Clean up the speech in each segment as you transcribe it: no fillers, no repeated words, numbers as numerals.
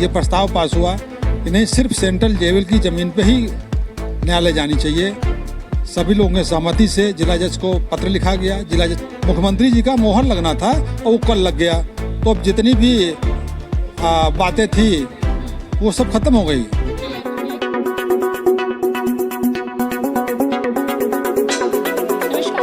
ये प्रस्ताव पास हुआ कि नहीं, सिर्फ सेंट्रल जेल की ज़मीन पे ही न्यायालय जानी चाहिए। सभी लोगों की सहमति से जिला जज को पत्र लिखा गया। जिला जज, मुख्यमंत्री जी का मोहर लगना था और वो कल लग गया, तो अब जितनी भी बातें थी वो सब खत्म हो गई।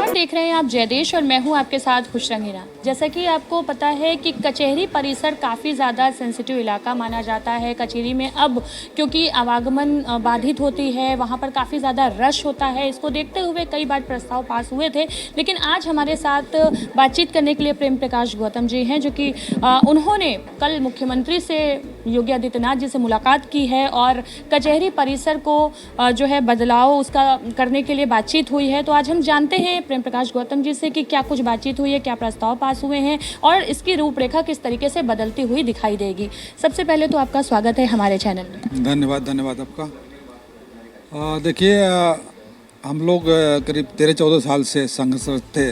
देख रहे हैं आप जयदेश और मैं हूं आपके साथ खुश रंगीना। जैसा कि आपको पता है कि कचहरी परिसर काफ़ी ज़्यादा सेंसिटिव इलाका माना जाता है। कचहरी में अब क्योंकि आवागमन बाधित होती है, वहां पर काफ़ी ज़्यादा रश होता है। इसको देखते हुए कई बार प्रस्ताव पास हुए थे, लेकिन आज हमारे साथ बातचीत करने के लिए प्रेम प्रकाश गौतम जी हैं, जो कि उन्होंने कल मुख्यमंत्री से, योगी आदित्यनाथ जी से मुलाकात की है और कचहरी परिसर को जो है बदलाव उसका करने के लिए बातचीत हुई है। तो आज हम जानते हैं प्रेम प्रकाश गौतम जी से कि क्या कुछ बातचीत हुई है, क्या प्रस्ताव पास हुए हैं और इसकी रूपरेखा किस तरीके से बदलती हुई दिखाई देगी। सबसे पहले तो आपका स्वागत है हमारे चैनल में। धन्यवाद आपका। देखिए, हम लोग करीब 13-14 साल से संघर्षरत थे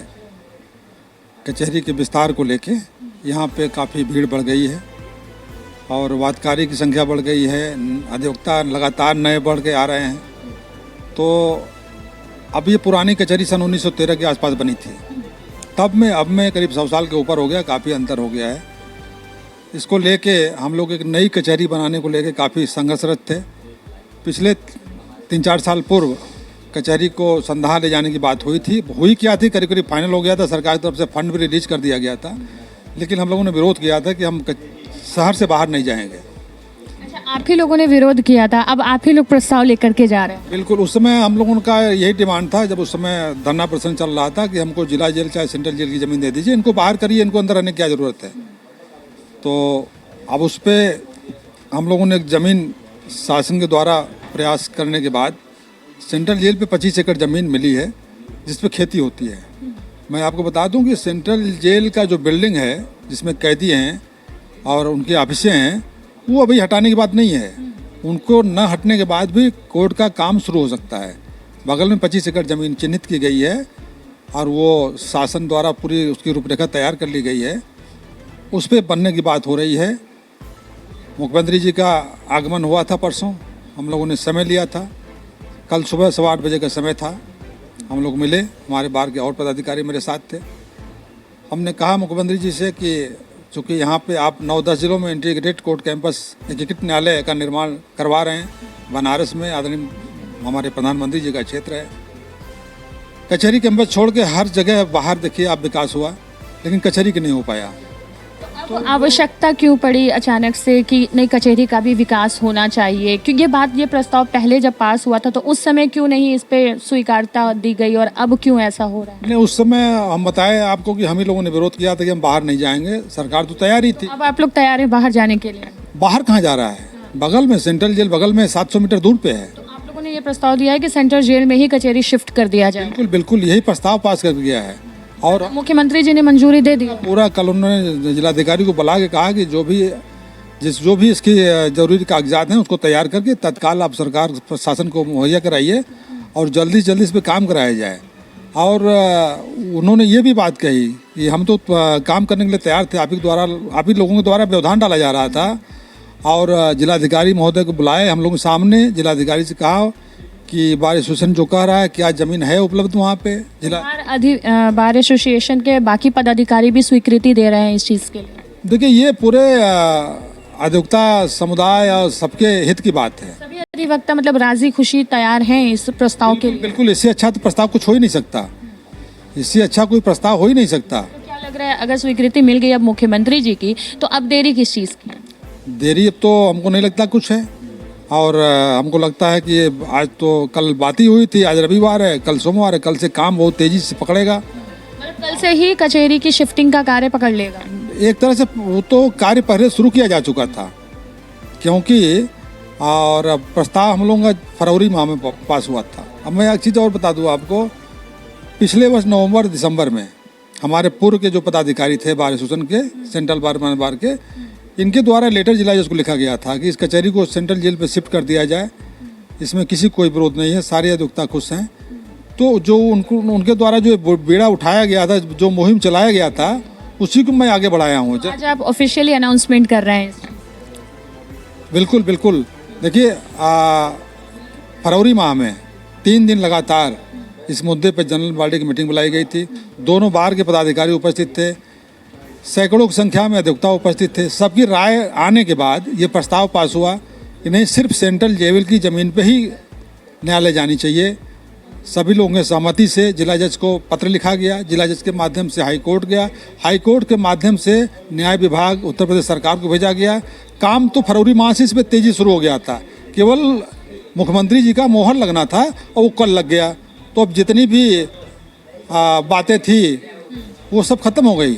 कचहरी के विस्तार को लेके। यहाँ पे काफ़ी भीड़ बढ़ गई है और वादकारी की संख्या बढ़ गई है, अधिवक्ता लगातार नए बढ़ के आ रहे हैं। तो अब ये पुरानी कचहरी सन 1913 के आसपास बनी थी, अब में करीब 100 साल के ऊपर हो गया, काफ़ी अंतर हो गया है। इसको लेके हम लोग एक नई कचहरी बनाने को लेके काफ़ी संघर्षरत थे। पिछले 3-4 साल पूर्व कचहरी को संधार ले जाने की बात हुई क्या थी, करीब फाइनल हो गया था। सरकार की तरफ से फंड भी रिलीज कर दिया गया था, लेकिन हम लोगों ने विरोध किया था कि हम शहर से बाहर नहीं जाएंगे। अच्छा, आप ही लोगों ने विरोध किया था, अब आप ही लोग प्रस्ताव लेकर के जा रहे हैं। बिल्कुल, उस समय हम लोगों का यही डिमांड था, जब उस समय धरना प्रदर्शन चल रहा था कि हमको जिला जेल चाहे सेंट्रल जेल की ज़मीन दे दीजिए, इनको बाहर करिए, इनको अंदर रहने की क्या ज़रूरत है। तो अब उस पर हम लोगों ने ज़मीन शासन के द्वारा प्रयास करने के बाद सेंट्रल जेल पे 25 एकड़ ज़मीन मिली है, जिस पे खेती होती है। मैं आपको बता दूं कि सेंट्रल जेल का जो बिल्डिंग है, जिसमें कैदी हैं और उनकी ऑफिसें हैं, वो अभी हटाने की बात नहीं है। उनको न हटने के बाद भी कोर्ट का काम शुरू हो सकता है। बगल में 25 एकड़ ज़मीन चिन्हित की गई है और वो शासन द्वारा पूरी उसकी रूपरेखा तैयार कर ली गई है, उस पर बनने की बात हो रही है। मुख्यमंत्री जी का आगमन हुआ था परसों, हम लोगों ने समय लिया था। कल सुबह 8:15 बजे का समय था, हम लोग मिले, हमारे बार के और पदाधिकारी मेरे साथ थे। हमने कहा मुख्यमंत्री जी से कि चूँकि यहाँ पे आप 9-10 जिलों में इंटीग्रेटेड कोर्ट कैंपस एकीकृत न्यायालय का निर्माण करवा रहे हैं, बनारस में आदरणीय हमारे प्रधानमंत्री जी का क्षेत्र है। कचहरी कैंपस छोड़ के हर जगह बाहर देखिए आप विकास हुआ, लेकिन कचहरी की नहीं हो पाया। तो आवश्यकता क्यों पड़ी अचानक से कि नई कचहरी का भी विकास होना चाहिए? क्योंकि ये प्रस्ताव पहले जब पास हुआ था तो उस समय क्यों नहीं इस पे स्वीकारता दी गई और अब क्यों ऐसा हो रहा है? नहीं, उस समय हम बताए आपको कि हम ही लोगों ने विरोध किया था कि हम बाहर नहीं जाएंगे। सरकार तो तैयार ही थी। अब आप लोग तैयार हैं बाहर जाने के लिए? बाहर कहाँ जा रहा है, बगल में सेंट्रल जेल बगल में 700 मीटर दूर पे है। तो आप लोगों ने ये प्रस्ताव दिया है कि सेंट्रल जेल में ही कचहरी शिफ्ट कर दिया जाए? बिल्कुल यही प्रस्ताव पास कर गया है और मुख्यमंत्री जी ने मंजूरी दे दी? पूरा कल उन्होंने जिलाधिकारी को बुला के कहा कि जो भी इसकी जरूरी कागजात हैं उसको तैयार करके तत्काल आप सरकार प्रशासन को मुहैया कराइए और जल्दी से जल्दी इस पर काम कराया जाए। और उन्होंने ये भी बात कही कि हम तो काम करने के लिए तैयार थे, आप ही लोगों के द्वारा व्यवधान डाला जा रहा था। और जिलाधिकारी महोदय को बुलाए हम लोगों के सामने, जिलाधिकारी से कहा कि बार एसोसिएशन जो कह रहा है क्या ज़मीन है उपलब्ध वहाँ पे। बार एसोसिएशन के बाकी पदाधिकारी भी स्वीकृति दे रहे हैं इस चीज़ के लिए? देखिए, ये पूरे अधिवक्ता समुदाय और सबके हित की बात है। सभी अधिवक्ता मतलब राजी खुशी तैयार हैं इस प्रस्ताव के लिए? बिल्कुल, इससे अच्छा तो प्रस्ताव कुछ हो ही नहीं सकता, इससे अच्छा कोई प्रस्ताव हो ही नहीं सकता। तो क्या लग रहा है, अगर स्वीकृति मिल गई अब मुख्यमंत्री जी की, तो अब देरी किस चीज़ की? देरी अब तो हमको नहीं लगता कुछ है, और हमको लगता है कि आज तो कल बात ही हुई थी, आज रविवार है, कल सोमवार है, कल से काम बहुत तेजी से पकड़ेगा। मतलब कल से ही कचहरी की शिफ्टिंग का कार्य पकड़ लेगा? एक तरह से वो तो कार्य पहले शुरू किया जा चुका था, क्योंकि और प्रस्ताव हम लोगों का फरवरी माह में पास हुआ था। अब मैं एक चीज़ और बता दूं आपको, पिछले वर्ष नवंबर-दिसंबर में हमारे पूर्व के जो पदाधिकारी थे बार एसोसिएशन के, सेंट्रल बार के, इनके द्वारा लेटर जिला जज को लिखा गया था कि इस कचहरी को सेंट्रल जेल पे शिफ्ट कर दिया जाए। इसमें किसी कोई विरोध नहीं है, सारे अधिवक्ता खुश हैं। तो जो उनके द्वारा जो बेड़ा उठाया गया था, जो मुहिम चलाया गया था, उसी को मैं आगे बढ़ाया हूँ। आज आप ऑफिशियली अनाउंसमेंट कर रहे हैं? बिल्कुल बिल्कुल। देखिए फरवरी माह में 3 दिन लगातार इस मुद्दे पर जनरल बॉडी की मीटिंग बुलाई गई थी। दोनों बार के पदाधिकारी उपस्थित थे, सैकड़ों की संख्या में अधिवक्ता उपस्थित थे। सबकी राय आने के बाद ये प्रस्ताव पास हुआ कि नहीं, सिर्फ सेंट्रल जेल की ज़मीन पे ही न्यायालय जानी चाहिए। सभी लोगों की सहमति से जिला जज को पत्र लिखा गया, जिला जज के माध्यम से हाई कोर्ट गया, हाई कोर्ट के माध्यम से न्याय विभाग उत्तर प्रदेश सरकार को भेजा गया। काम तो फरवरी माह से इस पर तेज़ी शुरू हो गया था, केवल मुख्यमंत्री जी का मोहर लगना था और वो कल लग गया। तो अब जितनी भी बातें थी वो सब खत्म हो गई,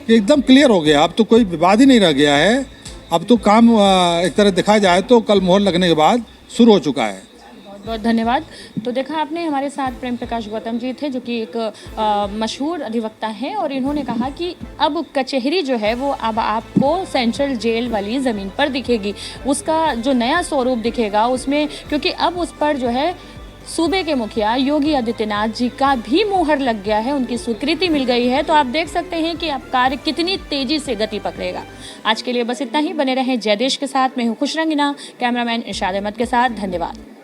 एकदम क्लियर हो गया। अब तो कोई विवाद ही नहीं रह गया है। अब तो काम एक तरह देखा जाए तो कल मोहर लगने के बाद शुरू हो चुका है। बहुत बहुत धन्यवाद। तो देखा आपने, हमारे साथ प्रेम प्रकाश गौतम जी थे, जो कि एक मशहूर अधिवक्ता हैं, और इन्होंने कहा कि अब कचहरी जो है वो अब आपको सेंट्रल जेल वाली ज़मीन पर दिखेगी। उसका जो नया स्वरूप दिखेगा उसमें, क्योंकि अब उस पर जो है सूबे के मुखिया योगी आदित्यनाथ जी का भी मुहर लग गया है, उनकी स्वीकृति मिल गई है। तो आप देख सकते हैं कि अब कार्य कितनी तेजी से गति पकड़ेगा। आज के लिए बस इतना ही। बने रहें जयदेश के साथ। मैं हूँ खुश रंगीना, कैमरामैन इरशाद अहमद के साथ। धन्यवाद।